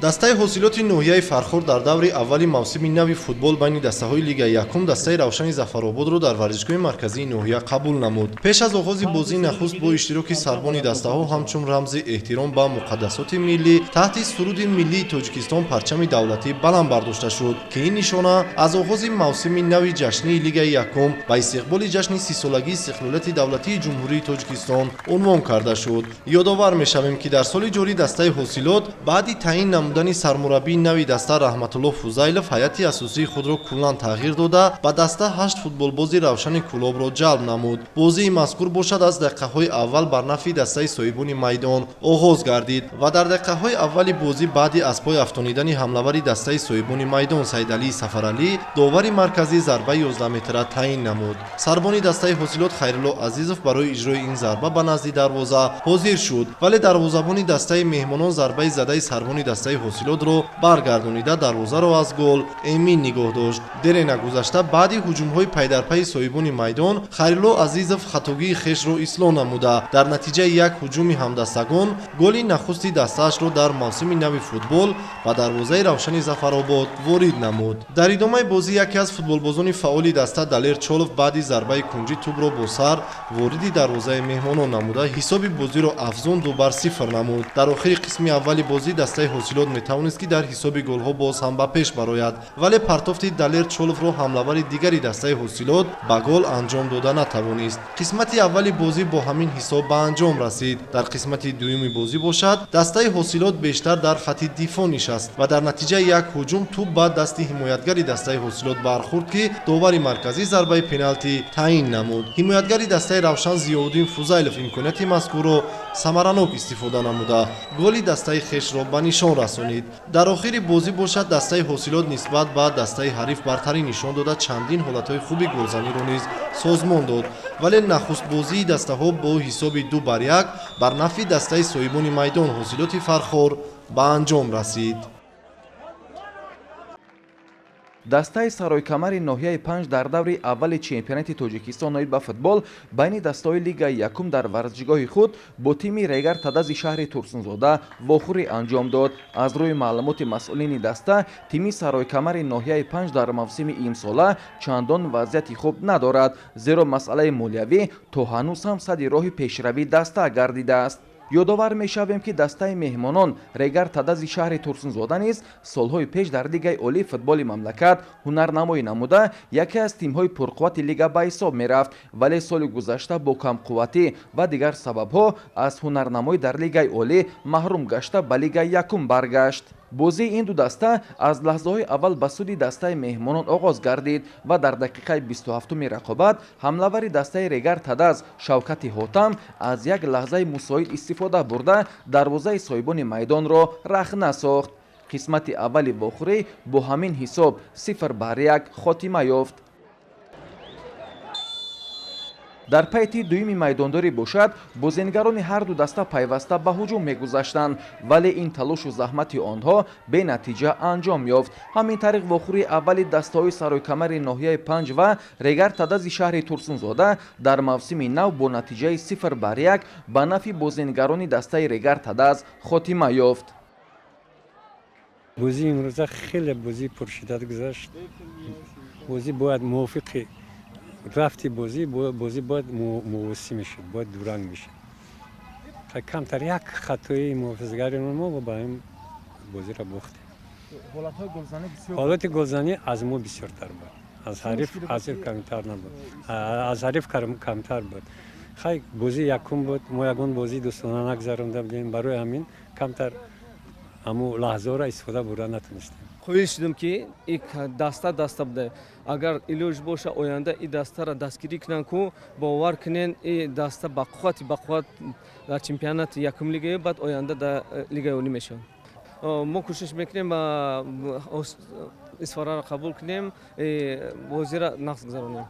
дастаи ҳосилоти ноҳияи Фархор дар даври аввали мавсими нави футбол байни дастаҳои Лигаи Якум дастаи Равшани Зафарободро дар варзишгоҳи марказии ноҳия қабул намуд. Пеш аз оғози бозӣ нахуст бо иштироки сарбони дастаҳо ҳамчун рамзи эҳтиром ба муқаддасоти миллӣ таҳти суруди миллии Тоҷикистон парчами давлатӣ баланд бардошта шуд, ки ин нишона аз оғози мавсими нави ҷашнии Лигаи Якум ба истиқболи ҷашни 30-солагии истиқлолияти давлатии Ҷумҳурии Тоҷикистон унвон карда шуд. Ёдовар мешавем, ки дар соли ҷорӣ дастаи ҳосилот баъди таъин намудани сармураббии нави даста Раҳматуллоҳ Фузайлов ҳайати асосии худро куллан тағйир дода ба даста 8 футболбози Равшани Кулобро ҷалб намуд. Бозии мазкур бошад аз дақиқаҳои аввал бар нафи дастаи соҳибони майдон оғоз гардид ва дар дақиқаҳои аввали бозӣ баъди аз пой афтонидани ҳамлавари дастаи соҳибони майдон Саидалии Сафаралӣ довари марказӣ зарбаи 11 метра таъин намуд. Сарбони дастаи ҳосилот Хайрулло Азизов барои иҷрои ин зарба ба назди дарвоза ҳозир шуд, вале дарвозабони дастаи меҳмонон зарбаи задаи сарбони дастаи ҳосилотро баргардонида дарвозаро аз гол эмин нигоҳ дошт. Дере нагузашта баъди ҳуҷумҳои пайдарпайи соҳибони майдон Хайрулло Азизов хатогии хешро ислоҳ намуда дар натиҷаи як ҳуҷуми ҳамдастагон голи нахусти дастаашро дар мавсими нави футбол ба дарвозаи Равшани Зафаробод ворид намуд. Дар идомаи бозӣ яке аз футболбозони фаъоли даста Далер Чолов баъди зарбаи кунҷи тӯбро бо сар вориди дарвозаи меҳмонон намуда ҳисоби бозиро афзун 2-0 намуд. Дар охири қисми аввали бозӣ дастаи ҳосилот метавонист ки дар ҳисоби голҳо боз ҳам ба пеш барояд, вале партофти Далер Чоловро ҳамлавари дигари дастаи ҳосилот ба гол анҷом дода натавонист. қисмати аввали бозӣ бо ҳамин ҳисоб ба анҷом расид. Дар қисмати дуюми бозӣ бошад дастаи ҳосилот бештар дар хатти дифоъ нишаст ва дар натиҷаи як ҳуҷум тӯб ба дасти ҳимоятгари дастаи ҳосилот бархӯрд, ки довари марказӣ зарбаи пеналтӣ таъин намуд. ҳимоятгари дастаи Равшан Зиёуддин Фузайлов имконияти мазкурро самаранок истифода намуда голи дастаи хешро ба нишон расонид. Дар охири бозӣ бошад дастаи ҳосилот нисбат ба дастаи ҳариф бартарӣ нишон дода чандин ҳолатҳои хуби голзаниро низ созмон дод, вале нахустбозии дастаҳо бо ҳисоби 2-1 бар нафи дастаи соҳибони майдон ҳосилоти Фархор ба анҷом расид. дастаи саройкамари ноҳияи 5 дар даври аввали чемпионати Тоҷикистон ноил ба футбол байни дастаҳои Лигаи Якум дар варзишгоҳи худ бо тими Регар Тадази шаҳри Турсунзода вохӯрӣ анҷом дод. Аз рӯи маълумоти масъулини даста, тими саройкамари ноҳияи 5 дар мавсими имсола чандон вазъияти хуб надорад, зеро масъалаи молиявӣ то ҳанӯз ҳам садди роҳи пешравии даста гардидааст. ёдовар мешавем, ки дастаи меҳмонон Регар Тадази шаҳри Турсунзода низ солҳои пеш дар Лигаи олии футболи мамлакат ҳунарнамоӣ намуда яке аз тимҳои пурқуввати лига ба ҳисоб мерафт, вале соли гузашта бо камқувватӣ ва дигар сабабҳо аз ҳунарнамоӣ дар Лигаи олӣ маҳрум гашта ба Лигаи Якум баргашт. бозии ин ду даста аз лаҳзаҳои аввал ба суди дастаи меҳмонон оғоз гардид ва дар дақиқаи 27-уми рақобат ҳамлавари дастаи Регар Тадаз Шавкати Ҳотам аз як лаҳзаи мусоид истифода бурда дарвозаи соҳибони майдонро рах насохт. қисмати аввали вохӯрӣ бо ҳамин ҳисоб 0-1 хотима ёфт. дар пайти дуюми майдондорӣ бошад бозингарони ҳарду даста пайваста ба ҳуҷум мегузаштанд, вале ин талошу заҳмати онҳо бенатиҷа анҷом ёфт. ҳамин тариқ вохӯрии аввали дастаҳои саройкамари ноҳияи 5 ва Регар Тадази шаҳри Турсунзода дар мавсими нав бо натиҷаи 0-1 ба нафи бозингарони дастаи Регар Тадаз хотима ёфт. бозии имрӯза хеле бозии пуршиддат гузашт. бозӣ бояд мувофиқи рафти бозӣ бояд мувосӣ мешуд, бояд дуранг мешуд. камтар як хатои муҳофизгари мо ба ин бозиро бохтем. ҳолати голзанӣ аз мо бисёртар буд, аз ҳариф камтар буд. хай бозии якум буд, мо ягон бозии дӯстона нагзаронда будем, барои ҳамин камтар ҳамо лаҳзаҳоро истифода бурда натонистем. хоҳиш шудем, ки ин даста буде. агар илоҷ боша оянда ин дастаро дастгирӣ кунан, ку бовар кунен ин даста ба қувват дар чемпионати якум лигаи баъд оянда дар лигаи олӣ мешавад. мо кӯшиш мекунем истифораро қабул кунем, бозиро нағз гузаронем.